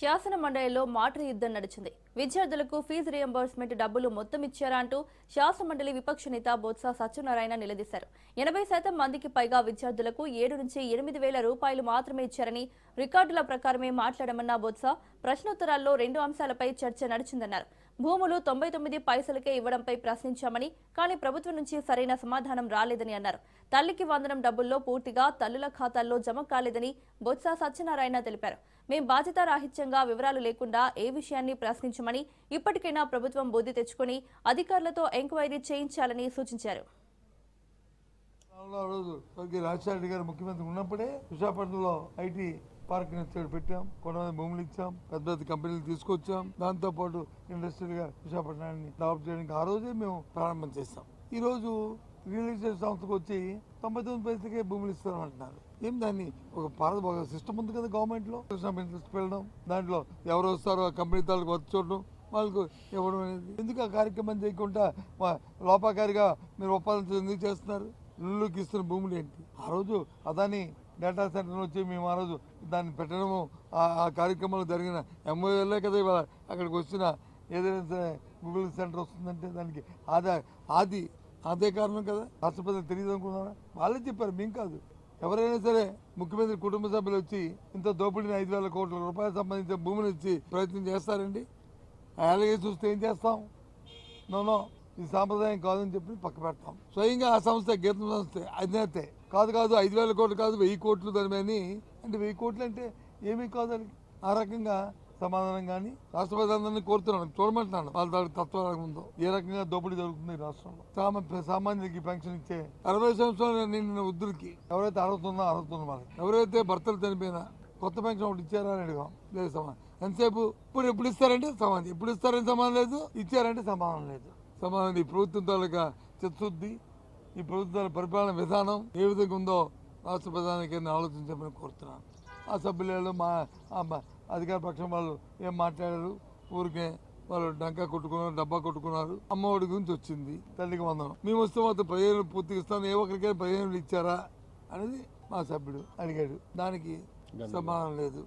శాసన మండలిలో మాటల యుద్ధం నడిచింది. విద్యార్థులకు ఫీజు రియంబర్స్మెంట్ డబ్బులు మొత్తం ఇచ్చారా అంటూ శాసన మండలి విపక్ష నేత బొత్స సత్యనారాయణ నిలదీశారు. 80% మందికి పైగా విద్యార్థులకు 7 నుంచి 8,000 రూపాయలు మాత్రమే ఇచ్చారని రికార్డుల ప్రకారమే మాట్లాడమన్న బొత్స ప్రశ్నోత్తరాల్లో 2 అంశాలపై చర్చ నడిచిందన్నారు. భూములు 99 పైసలకే ఇవ్వడంపై ప్రశ్నించామని, కానీ ప్రభుత్వం నుంచి సరైన సమాధానం రాలేదని అన్నారు. తల్లికి వందనం డబ్బుల్లో పూర్తిగా తల్లుల ఖాతాల్లో జమ కాలేదని బొత్స సత్యనారాయణ తెలిపారు. మేం బాధ్యతారాహిత్యంగా వివరాలు లేకుండా ఏ విషయాన్ని ప్రశ్నించమని, ఇప్పటికైనా ప్రభుత్వం బుద్ధి తెచ్చుకుని అధికారులతో ఎంక్వైరీ చేయించాలని సూచించారు. రాజశేఖర గారు ముఖ్యమంత్రి ఉన్నప్పుడే విశాఖపట్నంలో ఐటీ పార్క్ పెట్టాం, కొంతమంది భూములు ఇచ్చాం, పెద్ద పెద్ద కంపెనీలు తీసుకొచ్చాం. దాంతో పాటు ఇండస్ట్రియల్ గా విశాఖపట్నాన్ని డెవలప్ చేయడానికి ఆ రోజే మేము ప్రారంభం చేస్తాం. ఈ రోజు రియల్ ఎస్టేట్ సంస్థకు వచ్చి 99 పైసలకే భూములు ఇస్తామంటున్నారు. ఏం దాన్ని ఒక సిస్టమ్ ఉంది కదా గవర్నమెంట్ లో, ఇంట్రెస్ట్ వెళ్ళడం, దాంట్లో ఎవరు వస్తారో ఆ కంపెనీ తాలకు వర్క్ చూడడం, వాళ్ళకు ఇవ్వడం అనేది. ఎందుకు ఆ కార్యక్రమం చేయకుండా లోపాకారిగా మీరు ఒప్పందం ఎందుకు చేస్తున్నారు? ఇళ్ళకి ఇస్తున్న భూములు ఏంటి? ఆ రోజు అదాని డేటా సెంటర్ వచ్చి మేము ఆ రోజు దాన్ని పెట్టడము, ఆ కార్యక్రమంలో జరిగిన ఎంఓఎల్ఏ కదా ఇవాళ అక్కడికి వచ్చిన ఏదైనా సరే గూగుల్ సెంటర్ వస్తుందంటే దానికి అదే కారణం కదా. రాష్ట్రపతి తెలియదు అనుకున్నారా? వాళ్ళే చెప్పారు, మేము కాదు. ఎవరైనా సరే ముఖ్యమంత్రి కుటుంబ సభ్యులు వచ్చి ఇంత దోపిడీని 5,000 కోట్ల రూపాయలు సంబంధించిన భూములు ఇచ్చి ప్రయత్నం చేస్తారండి? అలాగే చూస్తే ఏం చేస్తాం? నో ఇది సాంప్రదాయం కాదని చెప్పి పక్క పెడతాం. స్వయంగా ఆ సంస్థ గీతం సంస్థ అధినేతే కాదు 5,000 కోట్లు కాదు 1,000 కోట్లు దాని అంటే 1,000 కోట్లు అంటే ఏమీ కాదు అని ఆ రకంగా సమాధానం. కానీ రాష్ట్రపతి అందరినీ కోరుతున్నాను, చూడమంటున్నాను వాళ్ళ తత్వం ఉందో ఏ రకంగా దోపిడీ జరుగుతుంది ఈ రాష్ట్రంలో. సామాన్యులకి పెన్షన్ ఇచ్చే 60 సంవత్సరాలు నిండిన వృద్ధులకి ఎవరైతే అర్హత వాళ్ళకి, ఎవరైతే భర్తలు చనిపోయినా కొత్త పెన్షన్ ఒకటి ఇచ్చారా అని అడిగాం, లేదు సమాధానం. ఎంతసేపు ఎప్పుడు ఇస్తారంటే సమాధానం, ఎప్పుడు ఇస్తారని సమాధానం లేదు, ఇచ్చారంటే సమాధానం లేదు. సమాధానం ఈ ప్రభుత్వం తాలూకా చిత్తశుద్ధి, ఈ ప్రభుత్వాల పరిపాలన విధానం ఏ విధంగా ఉందో రాష్ట్ర ప్రధానికి ఆలోచించమని కోరుతున్నాను. ఆ సభ్యులు మా అధికార పక్షం వాళ్ళు ఏం మాట్లాడారు? ఊరికే వాళ్ళు డబ్బా కొట్టుకున్నారు. అమ్మఒడి గురించి వచ్చింది, తల్లికి వందనం. మేము వస్తే మాత్రం 15 పూర్తిగా ఇస్తాను, ఏ ఒక్కరికైనా 15 ఇచ్చారా అనేది మా సభ్యుడు అడిగాడు. దానికి సమాధానం లేదు.